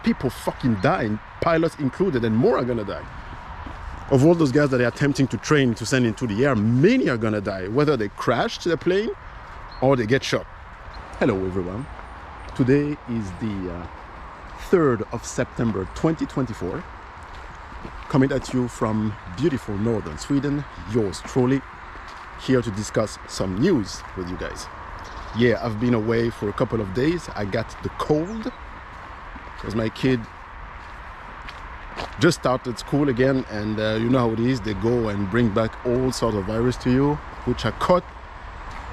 People fucking dying, pilots included, and more are gonna die. Of all those guys that are attempting to train to send into the air, many are gonna die, whether they crash the plane or they get shot. Hello everyone. Today is the 3rd of September 2024. Coming at you from beautiful northern Sweden, yours truly, here to discuss some news with you guys. Yeah, I've been away for a couple of days. I got the cold because my kid just started school again, and you know how it is, they go and bring back all sorts of virus to you, which I caught,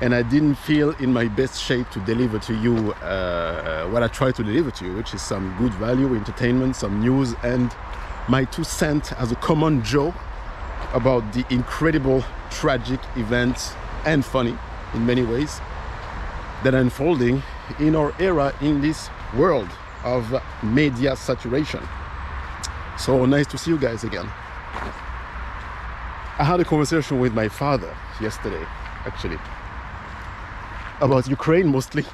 and I didn't feel in my best shape to deliver to you what I tried to deliver to you, which is some good value, entertainment, some news, and my 2 cents as a common Joe about the incredible, tragic events, and funny in many ways, that are unfolding in our era, in this world of media saturation. So nice to see you guys again. I had a conversation with my father yesterday, actually, about Ukraine mostly.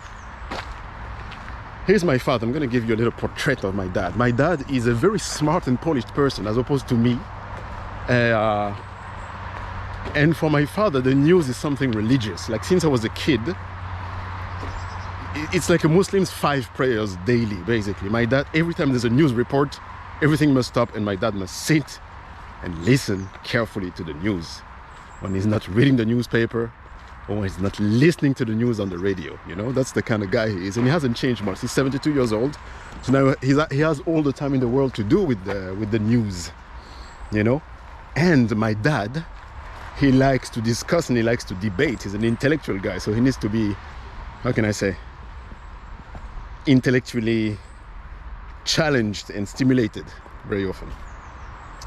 Here's my father. I'm going to give you a little portrait of my dad. My dad is a very smart and polished person, as opposed to me. And for my father, the news is something religious. Like, since I was a kid, it's like a Muslim's 5 prayers daily, basically. My dad, every time there's a news report, everything must stop, and my dad must sit and listen carefully to the news. When he's not reading the newspaper, or when he's not listening to the news on the radio, you know, that's the kind of guy he is. And he hasn't changed much. He's 72 years old, so now he has all the time in the world to do with the news, you know. And my dad, he likes to discuss and he likes to debate. He's an intellectual guy, so he needs to be, how can I say, intellectually challenged and stimulated very often.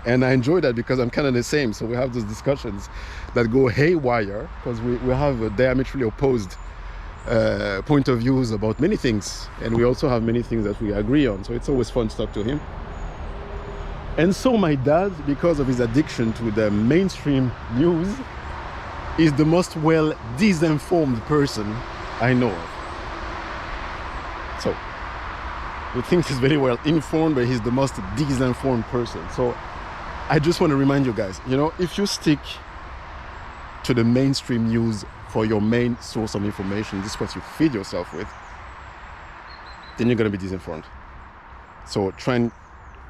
And I enjoy that because I'm kind of the same. So we have those discussions that go haywire because we have a diametrically opposed point of views about many things, and we also have many things that we agree on. So it's always fun to talk to him. And so my dad, because of his addiction to the mainstream news, is the most well disinformed person I know of. So we think he's very well informed, but he's the most disinformed person. So I just want to remind you guys, you know, if you stick to the mainstream news for your main source of information, this is what you feed yourself with, then you're going to be disinformed. So try and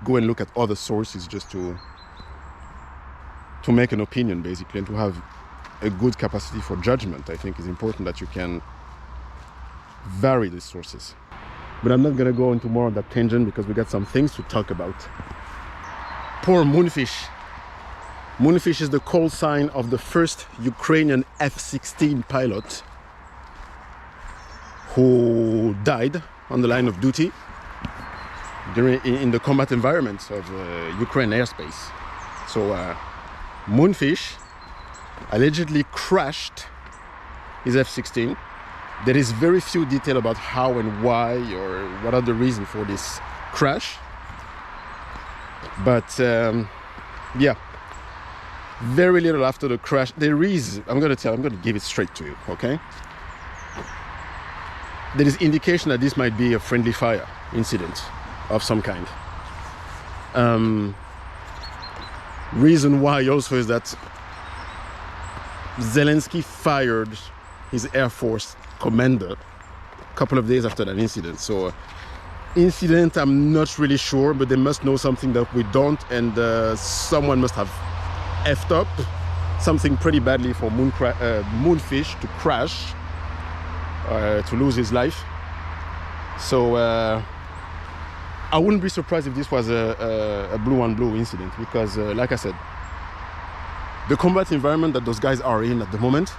go and look at other sources just to make an opinion, basically, and to have a good capacity for judgment. I think is important that you can vary these sources. But I'm not going to go into more on that tangent because we got some things to talk about. Poor Moonfish. Moonfish is the call sign of the first Ukrainian F-16 pilot who died on the line of duty in the combat environment of Ukraine airspace. So Moonfish allegedly crashed his F-16. There is very few detail about how and why or what are the reasons for this crash. But yeah, very little after the crash, there is, I'm going to give it straight to you, okay? There is indication that this might be a friendly fire incident of some kind. Reason why also is that Zelensky fired his Air Force commander a couple of days after that incident. So incident, I'm not really sure, but they must know something that we don't, and someone must have effed up something pretty badly for Moonfish to crash, to lose his life. So I wouldn't be surprised if this was a blue-on-blue incident, because like I said, the combat environment that those guys are in at the moment,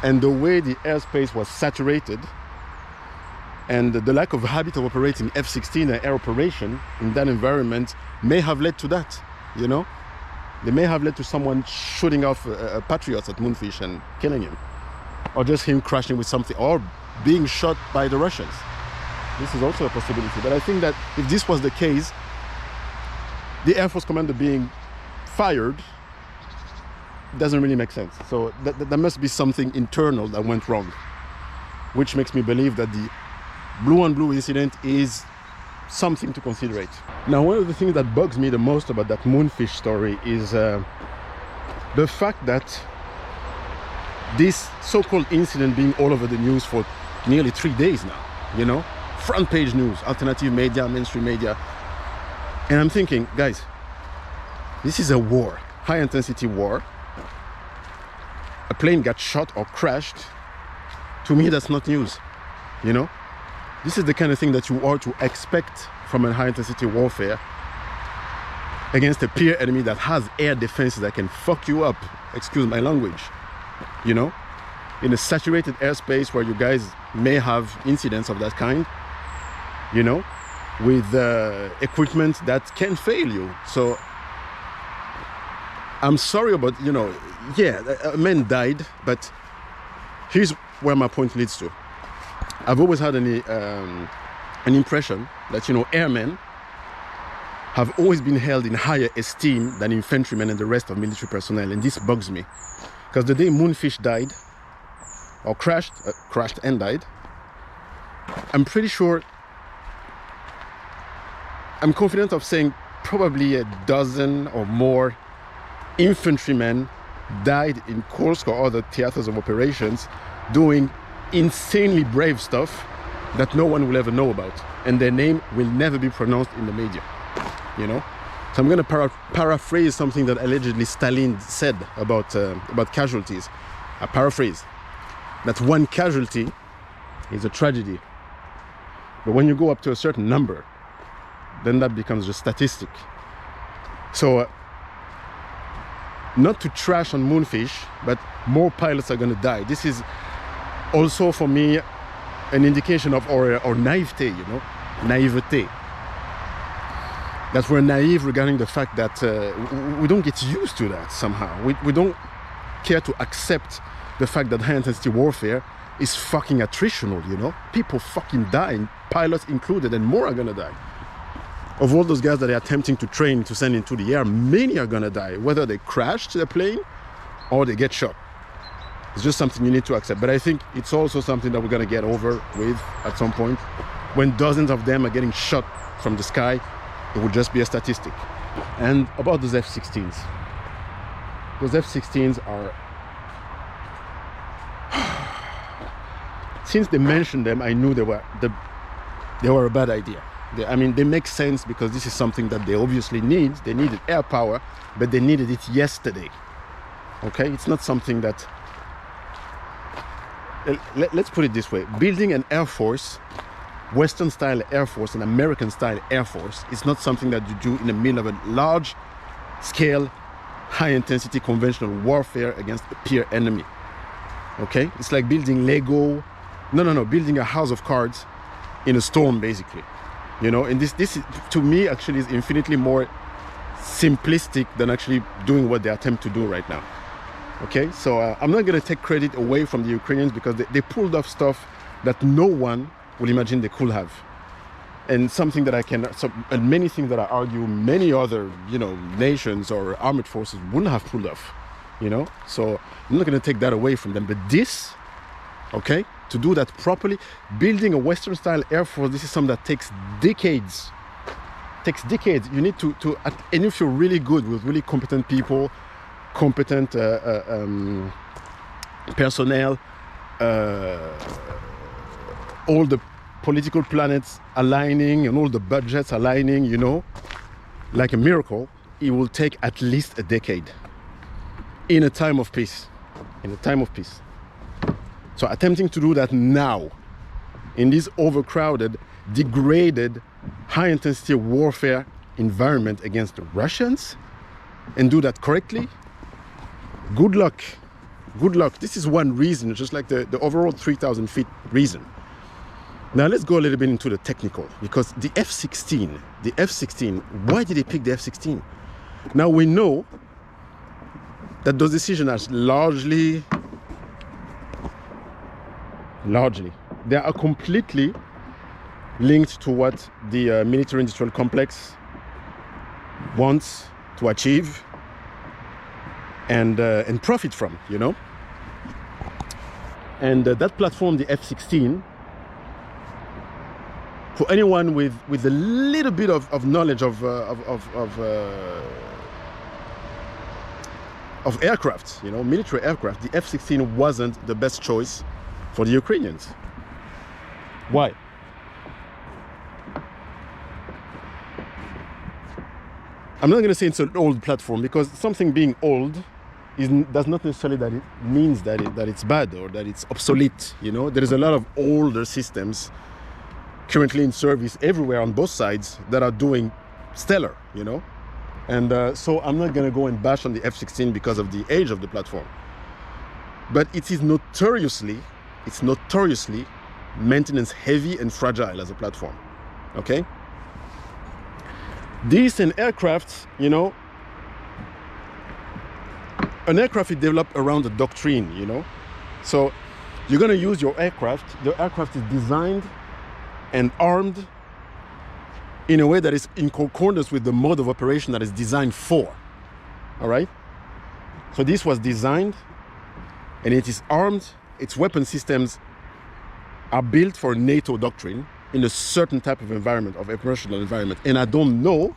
and the way the airspace was saturated, and the lack of habit of operating F-16 and air operation in that environment may have led to that, you know? They may have led to someone shooting off Patriots at Moonfish and killing him. Or just him crashing with something, or being shot by the Russians. This is also a possibility. But I think that if this was the case, the Air Force commander being fired doesn't really make sense. So there must be something internal that went wrong, which makes me believe that the blue-on-blue incident is something to consider. Now, one of the things that bugs me the most about that Moonfish story is the fact that this so-called incident being all over the news for nearly 3 days now, you know, front page news, alternative media, mainstream media. And I'm thinking, guys, this is a war, high intensity war. A plane got shot or crashed. To me, that's not news, you know. This is the kind of thing that you are to expect from a high intensity warfare against a peer enemy that has air defenses that can fuck you up, excuse my language, you know, in a saturated airspace where you guys may have incidents of that kind, you know, with equipment that can fail you. So I'm sorry about, you know, yeah, a man died, but here's where my point leads to. I've always had an impression that, you know, airmen have always been held in higher esteem than infantrymen and the rest of military personnel, and this bugs me. Because the day Moonfish died, or crashed and died, I'm pretty sure, I'm confident of saying probably a dozen or more infantrymen died in Kursk or other theaters of operations doing insanely brave stuff that no one will ever know about, and their name will never be pronounced in the media, you know. So I'm going to paraphrase something that allegedly Stalin said about casualties. I paraphrase that one casualty is a tragedy, but when you go up to a certain number, then that becomes a statistic. So not to trash on Moonfish, but more pilots are going to die. This is also for me an indication of our naivete, you know, naïveté. That we're naive regarding the fact that we don't get used to that somehow. We don't care to accept the fact that high intensity warfare is fucking attritional, you know. People fucking dying, pilots included, and more are gonna die. Of all those guys that are attempting to train to send into the air, many are gonna die, whether they crash the plane or they get shot. It's just something you need to accept. But I think it's also something that we're gonna get over with at some point. When dozens of them are getting shot from the sky, it will just be a statistic. And about those F-16s. Those F-16s are... Since they mentioned them, I knew they were a bad idea. I mean, they make sense because this is something that they obviously need. They needed air power, but they needed it yesterday. Okay? It's not something that... Let's put it this way. Building an air force, Western-style air force, an American-style air force, is not something that you do in the middle of a large-scale, high-intensity conventional warfare against a peer enemy. Okay? It's like building Lego. No, building a house of cards in a storm, basically. You know, and this is, to me, actually is infinitely more simplistic than actually doing what they attempt to do right now. Okay? So I'm not going to take credit away from the Ukrainians because they pulled off stuff that no one will imagine they could have. And something that and many things that I argue many other, you know, nations or armed forces wouldn't have pulled off, you know? So I'm not going to take that away from them. But this, okay, to do that properly, building a Western-style air force, this is something that takes decades. Takes decades. You need to and if you're really good with really competent people, competent personnel, all the political planets aligning and all the budgets aligning, you know, like a miracle, it will take at least a decade in a time of peace. In a time of peace. So attempting to do that now in this overcrowded, degraded, high-intensity warfare environment against the Russians and do that correctly, good luck. Good luck. This is one reason, just like the overall 3,000 feet reason. Now let's go a little bit into the technical, because the F-16, why did they pick the F-16? Now we know that those decisions are largely, they are completely linked to what the military-industrial complex wants to achieve and profit from, you know. And that platform, the F-16, For anyone with a little bit of knowledge of aircraft, you know, military aircraft, the F-16 wasn't the best choice for the Ukrainians. Why? I'm not going to say it's an old platform, because something being old does not necessarily that it means that it's bad or that it's obsolete. You know, there is a lot of older systems currently in service everywhere on both sides that are doing stellar, you know. And so I'm not going to go and bash on the F-16 because of the age of the platform. But it is notoriously maintenance heavy and fragile as a platform, okay? This an aircraft, you know, an aircraft is developed around a doctrine, you know. So you're going to use your aircraft. The aircraft is designed and armed in a way that is in concordance with the mode of operation that is designed for. All right? So this was designed and it is armed. Its weapon systems are built for NATO doctrine in a certain type of environment, of operational environment. And I don't know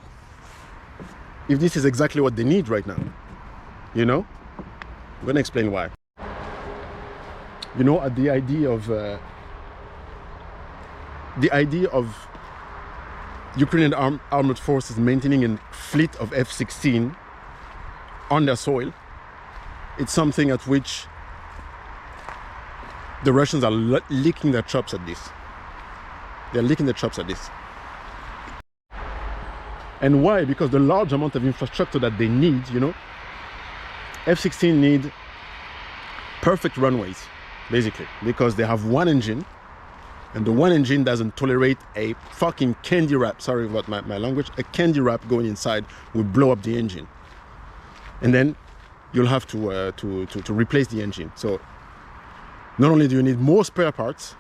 if this is exactly what they need right now. You know? I'm going to explain why. You know, at the idea of Ukrainian armored forces maintaining a fleet of F-16 on their soil, it's something at which the Russians are licking their chops at this. They're licking their chops at this. And why? Because the large amount of infrastructure that they need, you know, F-16 need perfect runways, basically, because they have one engine, and the one engine doesn't tolerate a fucking candy wrap, sorry about my language, a candy wrap going inside will blow up the engine. And then you'll have to replace the engine. So not only do you need more spare parts,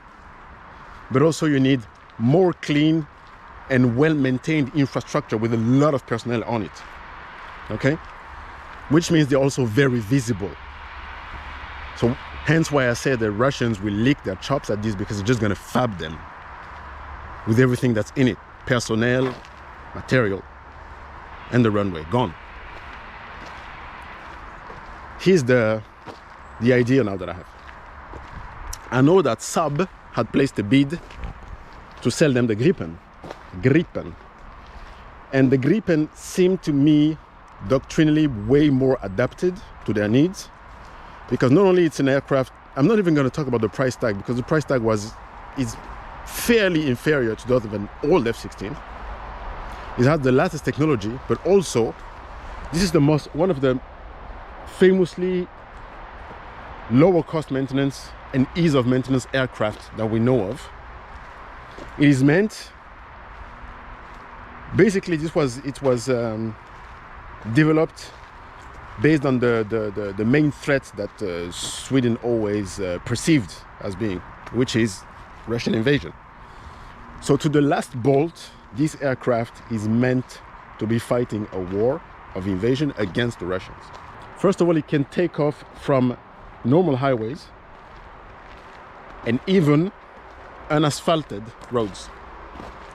but also you need more clean and well-maintained infrastructure with a lot of personnel on it, okay? Which means they're also very visible. So hence why I said the Russians will lick their chops at this, because they're just going to fab them with everything that's in it. Personnel, material, and the runway, gone. Here's the idea now that I have. I know that Saab had placed a bid to sell them the Gripen. And the Gripen seemed to me doctrinally way more adapted to their needs, because not only it's an aircraft, I'm not even going to talk about the price tag, because the price tag is fairly inferior to that of an old F-16. It has the latest technology, but also this is one of the famously lower cost maintenance and ease of maintenance aircraft that we know of. It is meant, basically it was developed based on the main threat that Sweden always perceived as being, which is Russian invasion. So to the last bolt, this aircraft is meant to be fighting a war of invasion against the Russians. First of all, it can take off from normal highways and even unasphalted roads.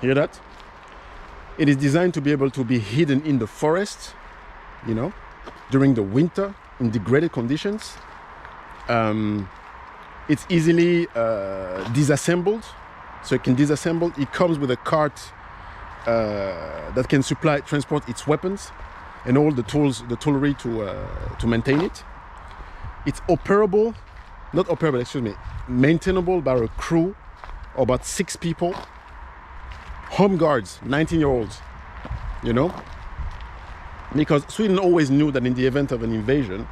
Hear that? It is designed to be able to be hidden in the forest, you know, during the winter in degraded conditions. It's easily disassembled, so it can disassemble. It comes with a cart that can transport its weapons and all the tools, the toolery to maintain it. It's maintainable by a crew of about 6 people, home guards, 19-year-olds, you know, because Sweden always knew that in the event of an invasion,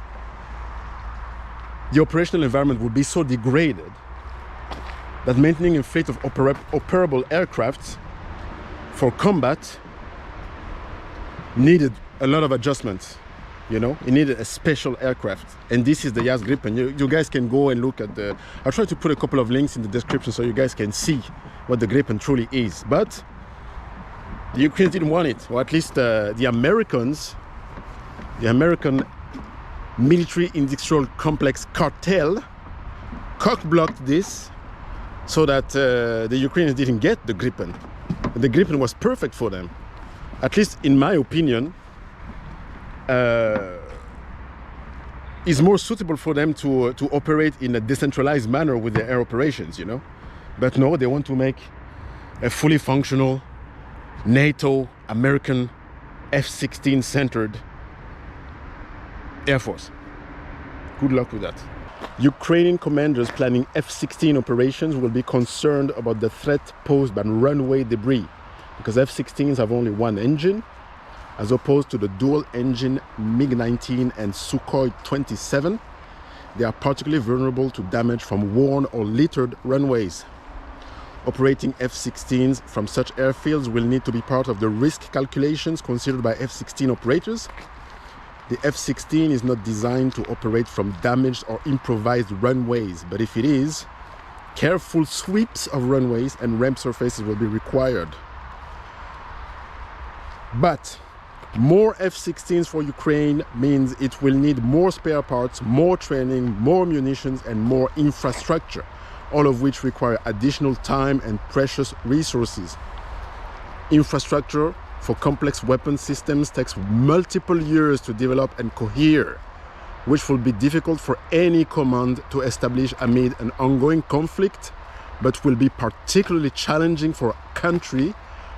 the operational environment would be so degraded that maintaining a fleet of operable aircraft for combat needed a lot of adjustments. You know, it needed a special aircraft, and this is the JAS Gripen. You guys can go and look at I'll try to put a couple of links in the description so you guys can see what the Gripen truly is. But the Ukrainians didn't want it, or at least the American military industrial complex cartel cock-blocked this so that the Ukrainians didn't get the Gripen. The Gripen was perfect for them. At least in my opinion, is more suitable for them to operate in a decentralized manner with their air operations, you know. But no, they want to make a fully functional NATO, American F-16 centered Air Force. Good luck with that. Ukrainian commanders planning F-16 operations will be concerned about the threat posed by runway debris, because F-16s have only one engine, as opposed to the dual-engine MiG-19 and Sukhoi 27. They are particularly vulnerable to damage from worn or littered runways. Operating F-16s from such airfields will need to be part of the risk calculations considered by F-16 operators. The F-16 is not designed to operate from damaged or improvised runways, but if it is, careful sweeps of runways and ramp surfaces will be required. But more F-16s for Ukraine means it will need more spare parts, more training, more munitions, and more infrastructure, all of which require additional time and precious resources. Infrastructure for complex weapon systems takes multiple years to develop and cohere, which will be difficult for any command to establish amid an ongoing conflict, but will be particularly challenging for a country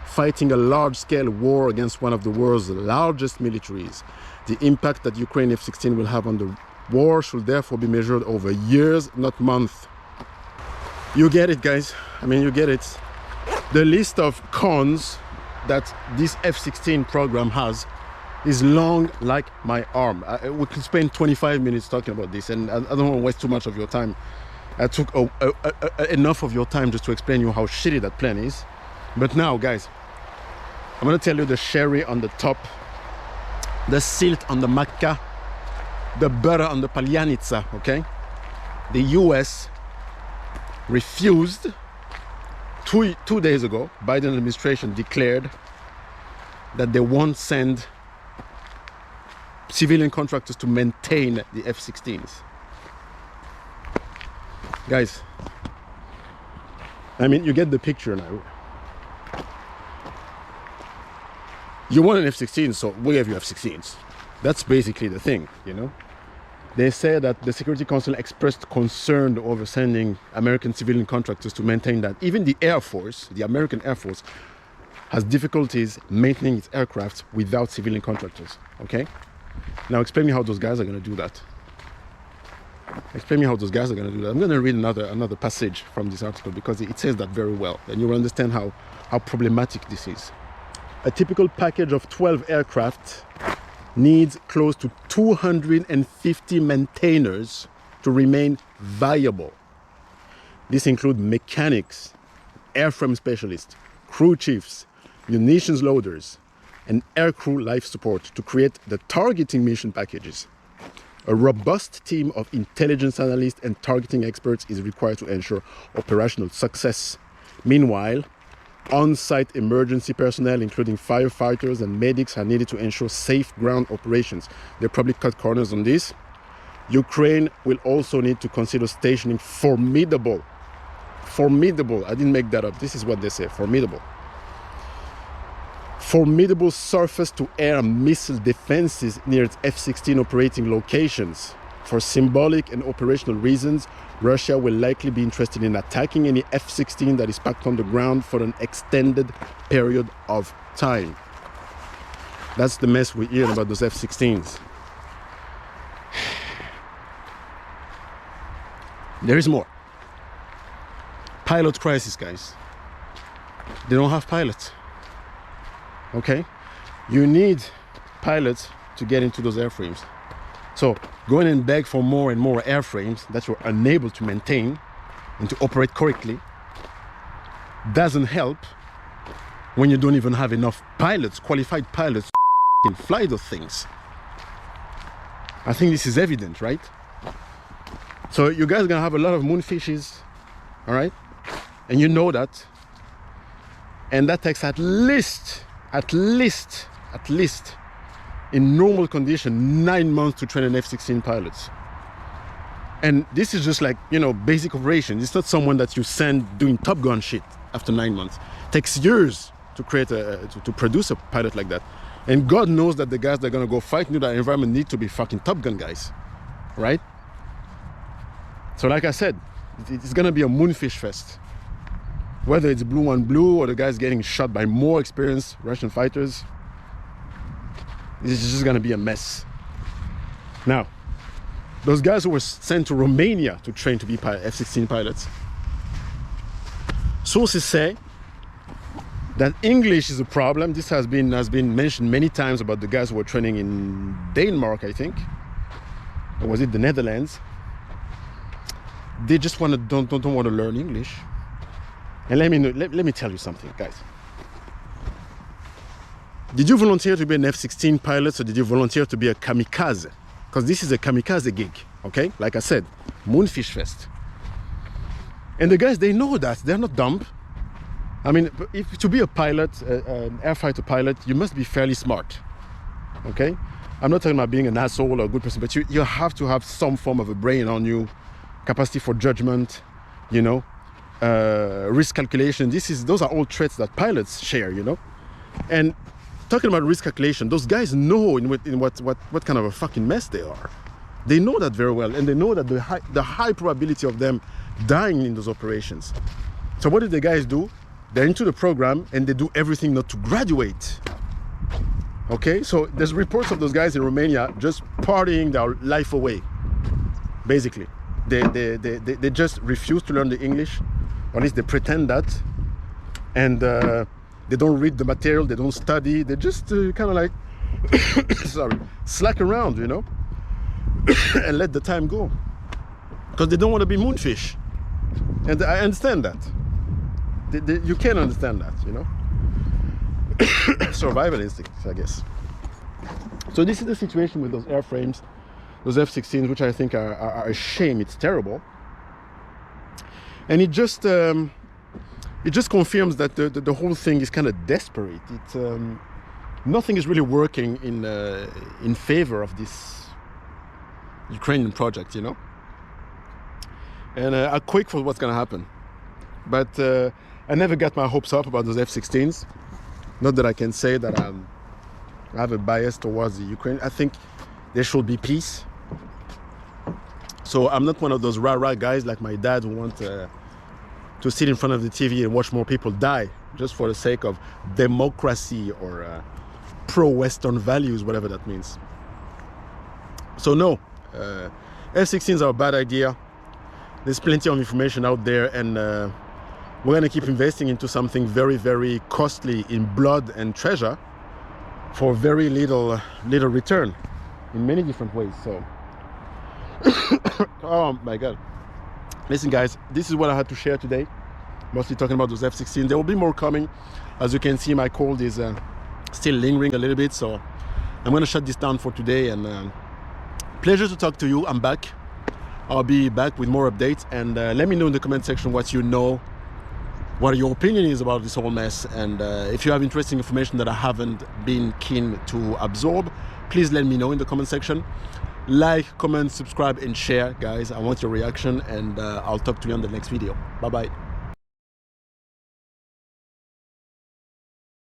fighting a large-scale war against one of the world's largest militaries. The impact that Ukraine F-16 will have on the war should therefore be measured over years, not months. You get it, guys. I mean, you get it. The list of cons that this F-16 program has is long like my arm. We could spend 25 minutes talking about this, and I don't want to waste too much of your time. I took enough of your time just to explain you how shitty that plan is. But now, guys, I'm going to tell you the cherry on the top, the sylt on the macka, the butter on the palyanitsia, okay? The US refused, two days ago, Biden administration declared that they won't send civilian contractors to maintain the F-16s. Guys, I mean, you get the picture now. You want an F-16, so we have you F-16s. That's basically the thing, you know. They say that the Security Council expressed concern over sending American civilian contractors to maintain that. Even the Air Force, the American Air Force, has difficulties maintaining its aircraft without civilian contractors, okay? Now explain me how those guys are going to do that. Explain me how those guys are going to do that. I'm going to read another passage from this article because it says that very well, and you will understand how problematic this is. A typical package of 12 aircraft needs close to 250 maintainers to remain viable. This includes mechanics, airframe specialists, crew chiefs, munitions loaders, and aircrew life support to create the targeting mission packages. A robust team of intelligence analysts and targeting experts is required to ensure operational success. Meanwhile, on-site emergency personnel, including firefighters and medics, are needed to ensure safe ground operations. They probably cut corners on this. Ukraine will also need to consider stationing formidable, I didn't make that up, this is what they say, formidable surface-to-air missile defenses near its F-16 operating locations. For symbolic and operational reasons, Russia will likely be interested in attacking any F-16 that is packed on the ground for an extended period of time. That's the mess we hear about those F-16s. There is more. Pilot crisis, guys. They don't have pilots. Okay? You need pilots to get into those airframes. So going and beg for more and more airframes that you're unable to maintain and to operate correctly doesn't help when you don't even have enough pilots, qualified pilots, to fly those things. I think this is evident, right? So you guys are gonna have a lot of moonfishes, all right? And you know that. And that takes at least, in normal condition, 9 months to train an F-16 pilots. And this is just like, you know, basic operations. It's not someone that you send doing Top Gun shit after 9 months. It takes years to create to produce a pilot like that. And God knows that the guys that are going to go fight into that environment need to be fucking Top Gun guys, right? So like I said, it's going to be a Moonfish fest. Whether it's blue on blue or the guys getting shot by more experienced Russian fighters, it's just going to be a mess. Now, those guys who were sent to Romania to train to be F-16 pilots, sources say that English is a problem. This has been mentioned many times about the guys who were training in Denmark, I think. Or was it the Netherlands? They just don't want to learn English. And let me tell you something, guys. Did you volunteer to be an F-16 pilot, or did you volunteer to be a kamikaze? Because this is a kamikaze gig, okay? Like I said, Moonfish Fest. And the guys, they know that. They're not dumb. I mean, if to be a pilot, an air fighter pilot, you must be fairly smart, okay? I'm not talking about being an asshole or a good person, but you have to have some form of a brain on you, capacity for judgment, you know, risk calculation. Those are all traits that pilots share, you know? And talking about risk calculation, those guys know in what kind of a fucking mess they are. They know that very well, and they know that the high probability of them dying in those operations. So what do the guys do? They're into the program and they do everything not to graduate. Okay, so there's reports of those guys in Romania just partying their life away. Basically, they just refuse to learn the English, or at least they pretend that, and they don't read the material, they don't study, they just kind of like slack around, you know, and let the time go, because they don't want to be Moonfish. And I understand that. You can understand that, you know. Survival instincts, I guess. So this is the situation with those airframes, those F-16s, which I think are a shame. It's terrible, and it just confirms that the whole thing is kind of desperate. Nothing is really working in favor of this Ukrainian project, you know. And I'm quick for what's going to happen, but I never got my hopes up about those F-16s. Not that I can say that I have a bias towards the Ukraine. I think there should be peace. So I'm not one of those rah-rah guys like my dad who want to sit in front of the TV and watch more people die just for the sake of democracy or pro-Western values, whatever that means. So no, F-16s are a bad idea. There's plenty of information out there, and we're going to keep investing into something very, very costly in blood and treasure for very little return in many different ways. So, oh my God. Listen, guys, this is what I had to share today. Mostly talking about those F-16. There will be more coming. As you can see, my cold is still lingering a little bit. So I'm going to shut this down for today. And pleasure to talk to you. I'm back. I'll be back with more updates. And let me know in the comment section what you know, what your opinion is about this whole mess. And if you have interesting information that I haven't been keen to absorb, please let me know in the comment section. Like, comment, subscribe, and share, guys. I want your reaction, and I'll talk to you on the next video. Bye-bye.